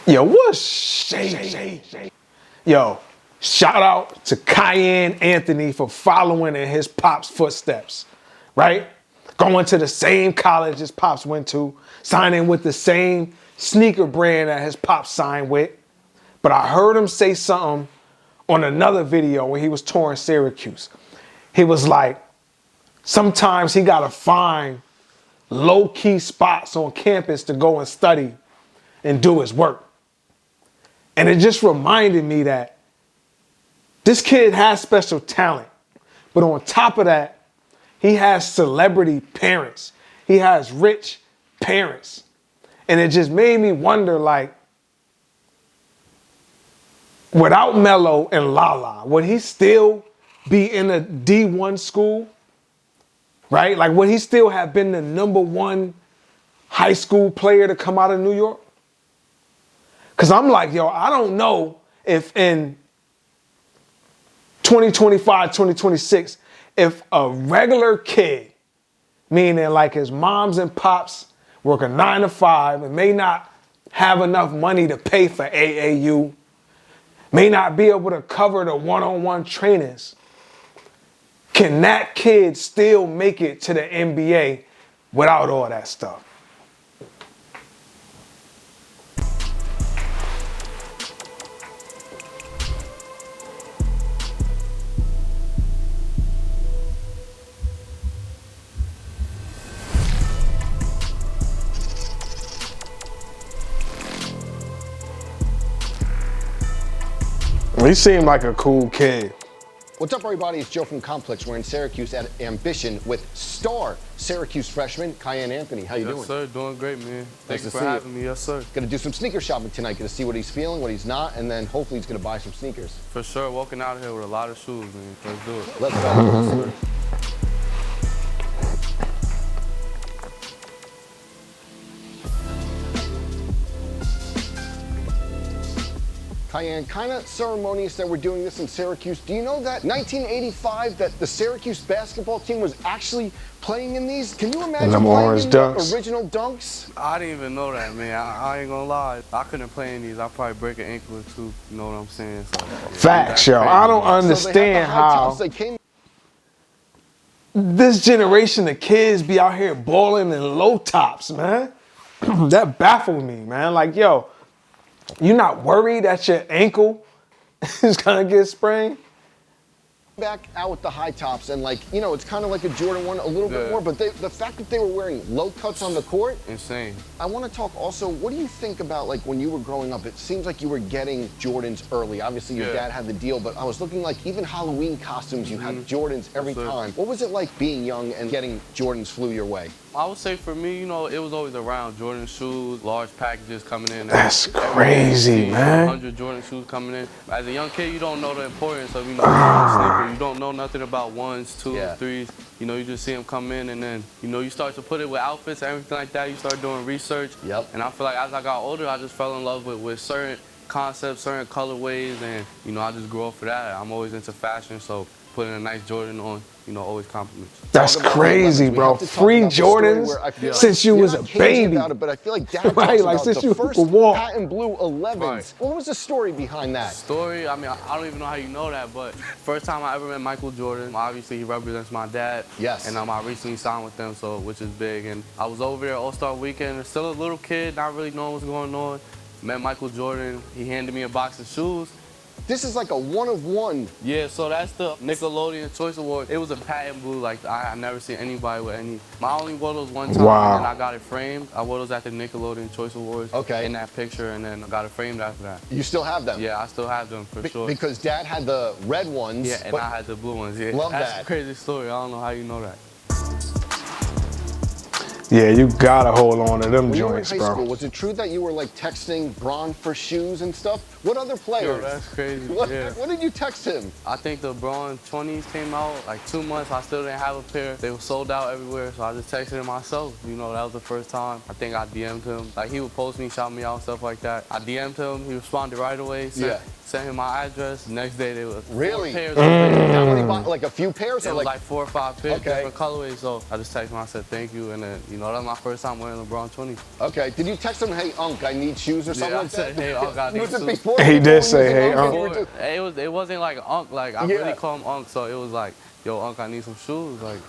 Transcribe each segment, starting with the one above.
Yo, what's Shay? Yo, shout out to Kiyan Anthony for following in his pop's footsteps, right? Going to the same college his pops went to, signing with the same sneaker brand that his pops signed with. But I heard him say something on another video when he was touring Syracuse. He was like, sometimes he gotta find low-key spots on campus to go and study and do his work. And it just reminded me that this kid has special talent, but on top of that, he has celebrity parents. He has rich parents. And it just made me wonder, like, without Melo and Lala, would he still be in a D1 school? Right? Like, would he still have been the #1 high school player to come out of New York? Because I'm like, yo, I don't know if in 2025, 2026, if a regular kid, meaning like his moms and pops work a 9 to 5 and may not have enough money to pay for AAU, may not be able to cover the one-on-one trainings, can that kid still make it to the NBA without all that stuff? He seemed like a cool kid. What's up, everybody? It's Joe from Complex. We're in Syracuse at Ambition with star Syracuse freshman Kiyan Anthony. How you doing? Yes, sir. Doing great, man. Thanks for see having me. Yes, sir. Gonna do some sneaker shopping tonight. Gonna see what he's feeling, what he's not, and then hopefully he's gonna buy some sneakers. For sure. Walking out here with a lot of shoes, man. Let's do it. Let's go. Kiyan, kind of ceremonious that we're doing this in Syracuse. Do you know that 1985 that the Syracuse basketball team was actually playing in these? Can you imagine playing in the original dunks? I didn't even know that, man. I ain't gonna lie. I couldn't play in these. I'd probably break an ankle or two. You know what I'm saying? So, yeah, facts, yo. I don't understand how this generation of kids be out here balling in low tops, man. That baffled me, man. Like, yo, you not worried that your ankle is gonna get sprained? Back out with the high tops and, like, you know, it's kind of like a Jordan 1 a little bit more, but the fact that they were wearing low cuts on the court. Insane. I want to talk also, what do you think about, like, when you were growing up? It seems like you were getting Jordans early. Obviously your dad had the deal, but I was looking, like, even Halloween costumes, you had Jordans every time. What was it like being young and getting Jordans flew your way? I would say for me, you know, it was always around. Jordan shoes, large packages coming in. That's crazy, man. 100 Jordan shoes coming in. As a young kid, you don't know the importance of, you know, sneaker. You don't know nothing about 1s, 2s, 3s. You know, you just see them come in, and then, you know, you start to put it with outfits and everything like that. You start doing research. Yep. And I feel like as I got older, I just fell in love with certain concepts, certain colorways, and, you know, I just grew up for that. I'm always into fashion, so putting a nice Jordan on, you know, always compliments. That's crazy, bro. Free Jordans since you was a baby. About it, but I feel like Dad right, like about since the you first could walk. patent blue 11s. Right. What was the story behind that? Story? I mean, I don't even know how you know that, but first time I ever met Michael Jordan, obviously he represents my dad. Yes. And I recently signed with them, so which is big. And I was over there All-Star Weekend, still a little kid, not really knowing what's going on. Met Michael Jordan. He handed me a box of shoes. This is like a 1 of 1. Yeah, so that's the Nickelodeon Choice Award. It was a patent blue, like I never seen anybody with any. I only wore those one time, and I got it framed. I wore those at the Nickelodeon Choice Awards. Okay. In that picture, and then I got it framed after that. You still have them? Yeah, I still have them for sure. Because Dad had the red ones. Yeah, and I had the blue ones. Yeah. Love that. That's a crazy story. I don't know how you know that. Yeah, you gotta hold on to them when joints, you were in high bro. School, was it true that you were like texting Bron for shoes and stuff? What other players? Yo, that's crazy. What did you text him? I think the Bron 20s came out like 2 months. I still didn't have a pair. They were sold out everywhere, so I just texted him myself. You know, that was the first time. I think I DM'd him. Like, he would post me, shout me out, stuff like that. I DM'd him. He responded right away. Sent sent him my address. Next day, they was Really? 4 pairs. How many, like a few pairs? It Or was like 4 or 5 pairs, Okay. different colorways. So I just texted him, I said thank you, and then, you know, that was my first time wearing LeBron 20. Okay, did you text him, hey, Unc, I need shoes or something Yeah, I like said, that? hey, Unc, I need Was it shoes. before He people did were say, using hey, Unc, and you were Before, just- it wasn't like Unc, like I Yeah. really call him Unc, so it was like, yo, Unc, I need some shoes. Like,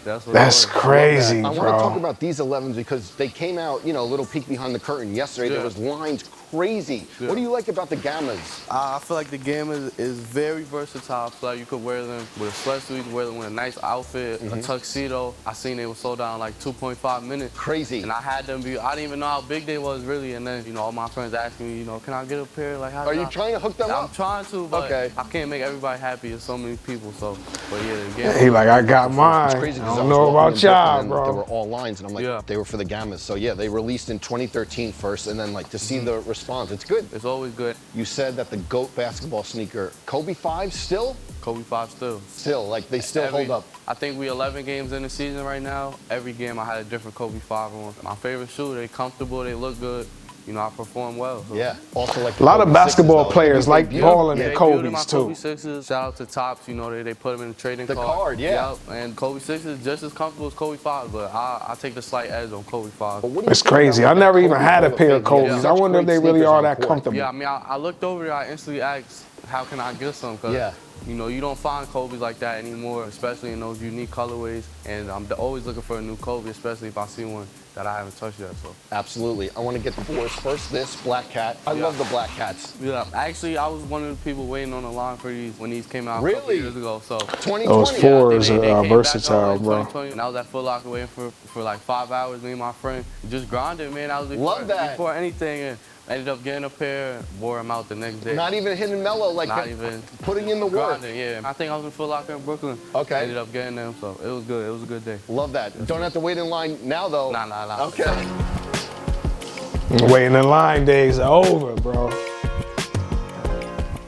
that's what That's it was. crazy, I want to bro. talk about these 11s because they came out, you know, a little peek behind the curtain yesterday. There Yeah. was lines crazy. Yeah. What do you like about the Gammas? I feel like the game is very versatile. I feel like you could wear them with a sweatsuit, you could wear them with a nice outfit, a tuxedo. I seen they were sold out in like 2.5 minutes. Crazy. And I had them be, I didn't even know how big they was really. And then, you know, all my friends asking me, you know, can I get a pair? Like, how Are do you I- trying to hook them I'm up? trying to, but Okay. I can't make everybody happy. There's so many people, so. But yeah, the game. He like, I got It's mine. crazy I 'cause don't was know walking about in y'all, Brooklyn and They were bro. all lines, and I'm like, Yeah. they were for the Gammas. So yeah, they released in 2013 first, and then like to see the response, it's good. It's always good. You said that the GOAT basketball sneaker, Kobe 5 still? Kobe 5 still. Still, like they still hold up. I think we 11 games in the season right now. Every game I had a different Kobe 5 on. My favorite shoe, they comfortable, they look good. You know, I perform well. So. Yeah. Also like A lot of Kobe basketball 6s, though. players like They balling debuted- in They Kobe's beauty my too. Kobe 6s. Shout out to Tops, you know, they put them in the trading The card. card, yeah. Yep. And Kobe 6 is just as comfortable as Kobe 5, but I take the slight edge on Kobe 5. But what do you It's think crazy. about I that never even Kobe had a Hall of pair of Fame? He had Kobe's. I such wonder if great they really sneakers are on that court. comfortable. Yeah, I mean, I looked over there, I instantly asked, how can I get some? Cause, Yeah. you know, you don't find Kobe's like that anymore, especially in those unique colorways. And I'm always looking for a new Kobe, especially if I see one that I haven't touched yet. So. Absolutely. I want to get the fours first. This Black Cat. I Yeah. love the Black Cats. Yeah, actually, I was one of the people waiting on the line for these when these came out a couple Really? years ago. So 2020. Those yeah, fours they are came back versatile, out in bro. 2020, and I was at Foot Locker waiting for like 5 hours. Me and my friend just grinding, man. I was Love that. before anything, and ended up getting a pair, wore them out the next day. Not even hitting mellow, like Not even putting in the work. grinding, yeah. I think I was in Foot Locker in Brooklyn. Okay. Ended up getting them, so it was good. It was a good day. Love that. Don't have to wait in line now, though. Nah. Okay. Waiting in line days are over, bro.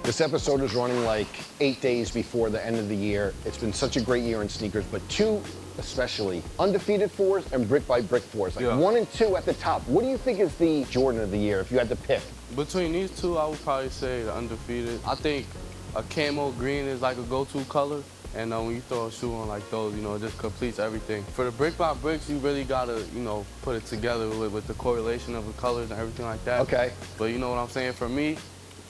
This episode is running like 8 days before the end of the year. It's been such a great year in sneakers, but two especially, undefeated fours and brick by brick fours. Like Yeah. 1 and 2 at the top. What do you think is the Jordan of the year if you had to pick? Between these two, I would probably say the undefeated. I think a camo green is like a go-to color. And when you throw a shoe on like those, you know, it just completes everything. For the brick by bricks, you really gotta, you know, put it together with the correlation of the colors and everything like that. Okay. But you know what I'm saying? For me,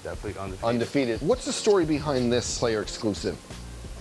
definitely undefeated. Undefeated. What's the story behind this player exclusive?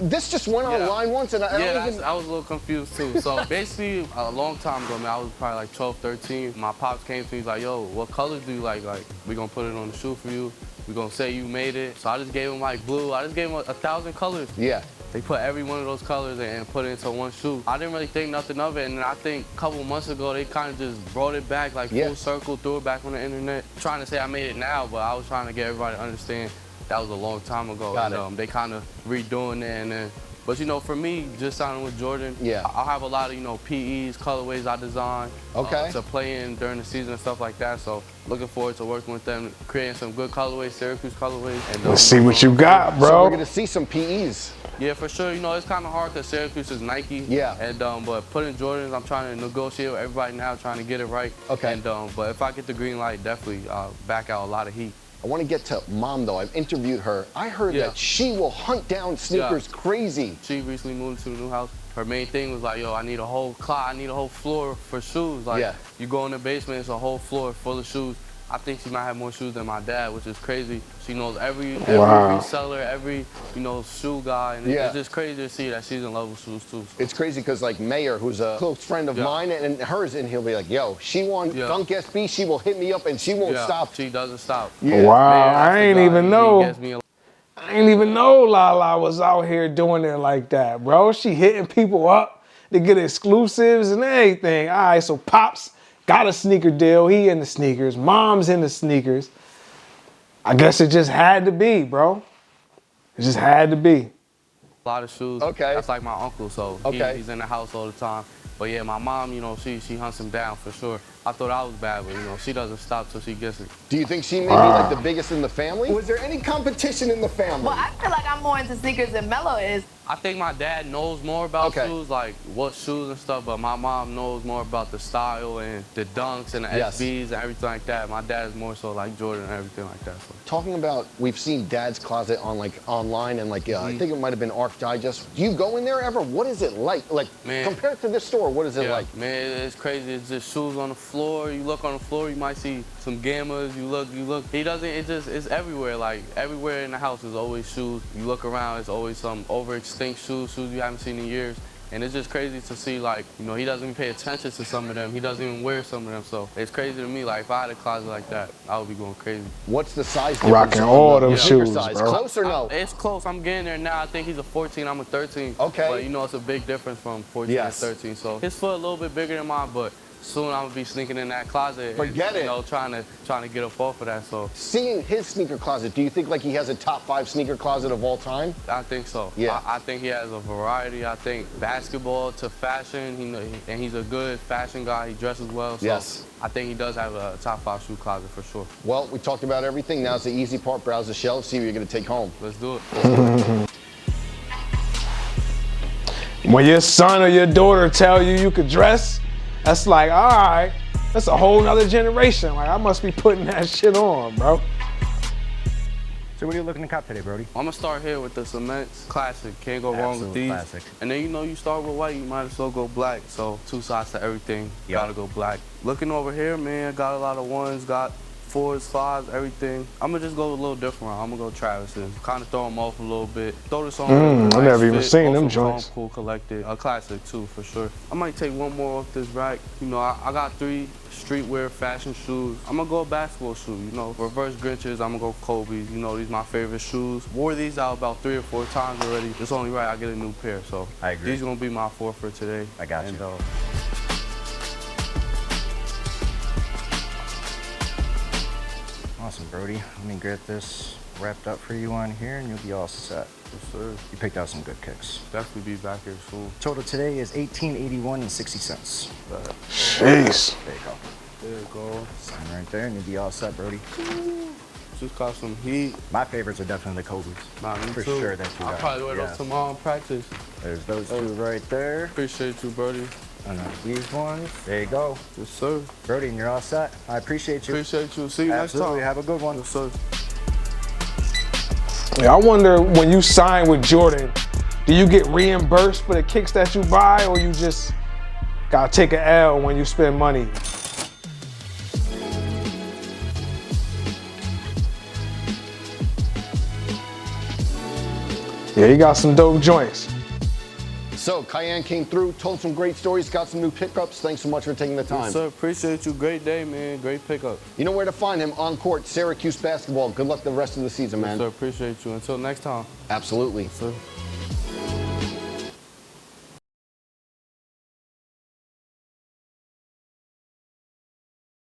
This just went Yeah. online once and I Yeah, don't even... I was a little confused too. So basically, a long time ago, man, I was probably like 12, 13. My pops came to me, he's like, yo, what colors do you like? Like, we gonna put it on the shoe for you. We gonna say you made it. So I just gave him like blue. I just gave him 1,000 colors. Yeah. They put every one of those colors and put it into one shoe. I didn't really think nothing of it, and I think a couple months ago, they kind of just brought it back like Yeah. full circle, threw it back on the internet. Trying to say I made it now, but I was trying to get everybody to understand that was a long time ago. Got and, it. They kind of redoing it, and then, but you know, for me, just signing with Jordan, Yeah. I'll have a lot of, you know, PEs, colorways I design Okay. to play in during the season and stuff like that. So looking forward to working with them, creating some good colorways, Syracuse colorways. And, Let's see what you got, So we're bro. gonna see some PEs. yeah, for sure. You know, it's kind of hard because Syracuse is Nike. Yeah. And but putting Jordans, I'm trying to negotiate with everybody now, trying to get it right. Okay. And but if I get the green light, definitely back out a lot of heat. I want to get to Mom, though. I've interviewed her. I heard Yeah. that she will hunt down sneakers crazy. She recently moved to the new house. Her main thing was like, yo, I need a whole closet, I need a whole floor for shoes. Like, Yeah. you go in the basement, it's a whole floor full of shoes. I think she might have more shoes than my dad, which is crazy. She knows every Wow. reseller, every, you know, shoe guy. And Yeah. it's just crazy to see that she's in love with shoes, too. It's crazy because like Mayor, who's a close friend of Yeah. mine, and hers, and he'll be like, yo, she won Yeah. Dunk SB, she will hit me up and she won't Yeah, stop. She doesn't stop. Yeah. Wow, Man, that's I the ain't guy. even He know. gets me a I ain't even know Lala was out here doing it like that, bro. She hitting people up to get exclusives and everything. All right, so Pops got a sneaker deal. He in the sneakers. Mom's in the sneakers. I guess it just had to be, bro. It just had to be. A lot of shoes. Okay. That's like my uncle, so Okay. he's in the house all the time. But yeah, my mom, you know, she hunts him down for sure. I thought I was bad, but you know, she doesn't stop till she gets it. Do you think she may be like the biggest in the family? Was there any competition in the family? Well, I feel like I'm more into sneakers than Mello is. I think my dad knows more about shoes, like what shoes and stuff, but my mom knows more about the style and the dunks and the SBs and everything like that. My dad is more so like Jordan and everything like that. So. Talking about, we've seen Dad's closet on like online and like, I think it might have been Arc Digest. Do you go in there ever? What is it like? Like, man, compared to this store, what is it like? Man, it's crazy. It's just shoes on the floor. You look on the floor, you might see some Gammas. You look. He doesn't, it's everywhere. Like, everywhere in the house is always shoes. You look around, it's always some over extinct shoes you haven't seen in years. And it's just crazy to see, like, you know, he doesn't even pay attention to some of them. He doesn't even wear some of them. So it's crazy to me. Like, if I had a closet like that, I would be going crazy. What's the size difference? Rocking all them shoes, size. bro. Close or no? It's close. I'm getting there now. I think he's a 14. I'm a 13. Okay. But, you know, it's a big difference from 14 to 13. So his foot a little bit bigger than mine, but soon I'm gonna be sneaking in that closet. Forget it. You know, trying to get up off of that. So seeing his sneaker closet, do you think like he has a top 5 sneaker closet of all time? I think so. Yeah. I think he has a variety. I think basketball to fashion, and he's a good fashion guy. He dresses well. So yes. I think he does have a top 5 shoe closet for sure. Well, we talked about everything. Now's the easy part. Browse the shelves, see what you're gonna take home. Let's do it. When your son or your daughter tell you could dress, that's like, all right, that's a whole nother generation. Like, I must be putting that shit on, bro. So what are you looking to cop today, Brody? I'm gonna start here with the cements. Classic, can't go wrong with these. Classic. And then, you know, you start with white, you might as well go black. So 2 sides to everything, gotta go black. Looking over here, man, got a lot of ones, got 4s, 5s, everything. I'm gonna just go a little different. I'm gonna go Travis's. Kind of throw them off a little bit. Throw this on. I've never even seen them joints. Cool collected. A classic too, for sure. I might take one more off this rack. You know, I got 3 streetwear fashion shoes. I'm gonna go a basketball shoe, you know. Reverse Grinches, I'm gonna go Kobe's. You know, these are my favorite shoes. Wore these out about 3 or 4 times already. It's only right I get a new pair, so. I agree. These are gonna be my 4 for today. I got you. Awesome, Brody. Let me get this wrapped up for you on here and you'll be all set. Yes, sir. You picked out some good kicks. Definitely be back here soon. Total today is $18.81 and 60 cents. Jeez. There you go. There you go. Sign right there and you'll be all set, Brody. Just caught some heat. My favorites are definitely the Kobe's. Nah, me for too. sure that you got. I'll probably wear those tomorrow in practice. There's those 2 right there. Appreciate you, Brody. And then these ones. There you go. Yes, sir. Brody, and you're all set. I appreciate you. Appreciate you. See you next time. Absolutely. Have a good one. Yes, sir. Yeah, I wonder when you sign with Jordan, do you get reimbursed for the kicks that you buy, or you just gotta take an L when you spend money? Yeah, he got some dope joints. So, Kiyan came through, told some great stories, got some new pickups. Thanks so much for taking the time. Yes, sir. Appreciate you. Great day, man. Great pickup. You know where to find him, on court, Syracuse basketball. Good luck the rest of the season, man. Yes, sir. Appreciate you. Until next time. Absolutely. Yes, sir.